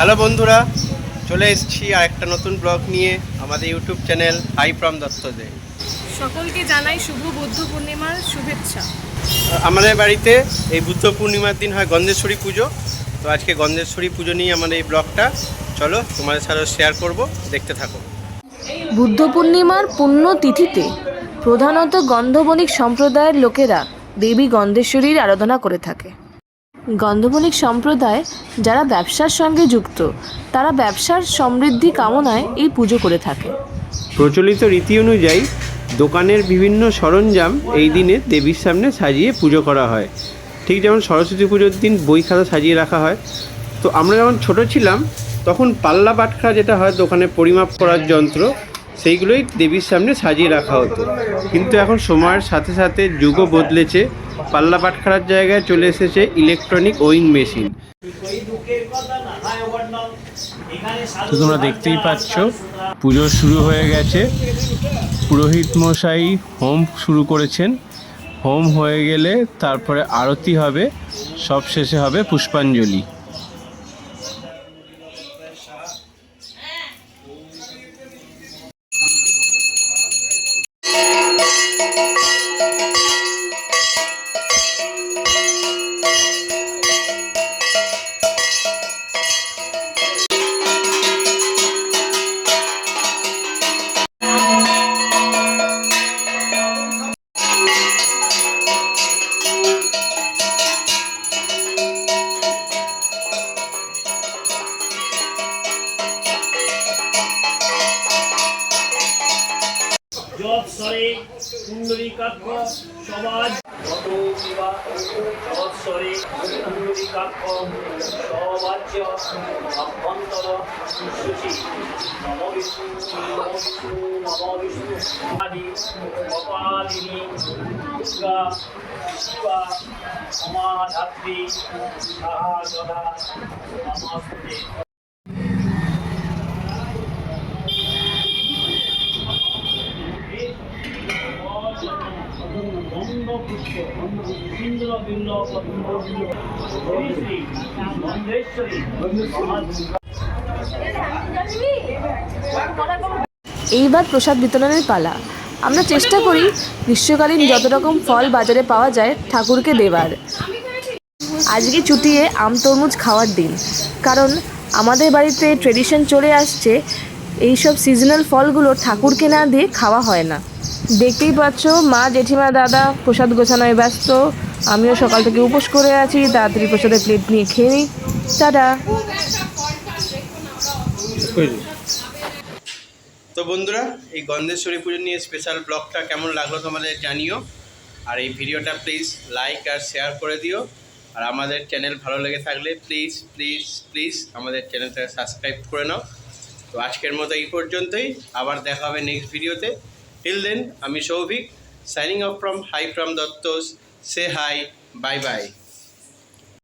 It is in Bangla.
হ্যালো বন্ধুরা, চলে এসেছি আর একটা নতুন ব্লগ নিয়ে আমাদের ইউটিউব চ্যানেল হাই ফ্রম দত্তদে। সকলকে জানাই শুভ বুদ্ধ পূর্ণিমার শুভেচ্ছা। আমাদের বাড়িতে এই বুদ্ধ পূর্ণিমার দিন হয় গন্ধেশ্বরী পুজো। তো আজকে গন্ধেশ্বরী পুজো নিয়ে আমাদের এই ব্লগটা, চলো তোমাদের সাথে শেয়ার করব, দেখতে থাকো। বুদ্ধ পূর্ণিমার পুণ্য তিথিতে প্রধানত গন্ধবণিক সম্প্রদায়ের লোকেরা দেবী গন্ধেশ্বরীর আরাধনা করে থাকে। গন্ধবণিক সম্প্রদায় যারা ব্যবসার সঙ্গে যুক্ত, তারা ব্যবসার সমৃদ্ধি কামনায় এই পুজো করে থাকে। প্রচলিত রীতি অনুযায়ী দোকানের বিভিন্ন সরঞ্জাম এই দিনে দেবীর সামনে সাজিয়ে পুজো করা হয়। ঠিক যেমন সরস্বতী পুজোর দিন বই খাতা সাজিয়ে রাখা হয়। তো আমরা যখন ছোট ছিলাম তখন পাল্লা বাটখা যেটা হয় দোকানে পরিমাপ করার যন্ত্র, সেইগুলোই দেবীর সামনে সাজিয়ে রাখা হতো। কিন্তু এখন সময়ের সাথে সাথে যুগও বদলেছে, পাল্লা বাটখারার জায়গায় চলে এসেছে ইলেকট্রনিক ওয়িং মেশিন। তো তোমরা দেখতেই পাচ্ছ পুজো শুরু হয়ে গেছে। পুরোহিত মশাই হোম শুরু করেছেন। হোম হয়ে গেলে তারপরে আরতি হবে, সব শেষে হবে পুষ্পাঞ্জলি। জৎসরে কুণ্ডলিকাক্ষ সমাজ জৎসরে কুণ্ডলিকাক্ষ সবাজ্য অভ্যন্তর শুচি নম বিষ্ণু নম বিষ্ণু নম বিষ্ণু আদি কপালিনী দুর্গা শিবা সমাধাত্রী সাহা যথা নমস্তে। এইবার প্রসাদ বিতরণের পালা। আমরা চেষ্টা করি গ্রীষ্মকালীন যত রকম ফল বাজারে পাওয়া যায় ঠাকুরকে দেবার। আজকে চুটিয়ে আম তরমুজ খাওয়ার দিন, কারণ আমাদের বাড়িতে ট্রেডিশন চলে আসছে এইসব সিজনাল ফলগুলো ঠাকুরকে না দিয়ে খাওয়া হয় না। দেখতেই পাচ্ছ মা, জেঠিমা, দাদা প্রসাদ গোছানোয় ব্যস্ত। আমিও সকাল থেকে উপোস করে আছি, তাড়াতাড়ি প্রসাদের প্লেট নিয়ে খেয়ে নিই। টাটা। তো বন্ধুরা, এই গন্ধেশ্বরী পুজো নিয়ে স্পেশাল ব্লগটা কেমন লাগলো তোমাদের জানিও। আর এই ভিডিওটা প্লিজ লাইক আর শেয়ার করে দিও। আর আমাদের চ্যানেল ভালো লেগে থাকলে প্লিজ প্লিজ প্লিজ আমাদের চ্যানেলটাকে সাবস্ক্রাইব করে নাও। তো আজকের মতো এই পর্যন্তই, আবার দেখা হবে নেক্সট ভিডিওতে। টিল দেন, আমি Souvik, signing off from hi from Duttas. Say hi, bye by.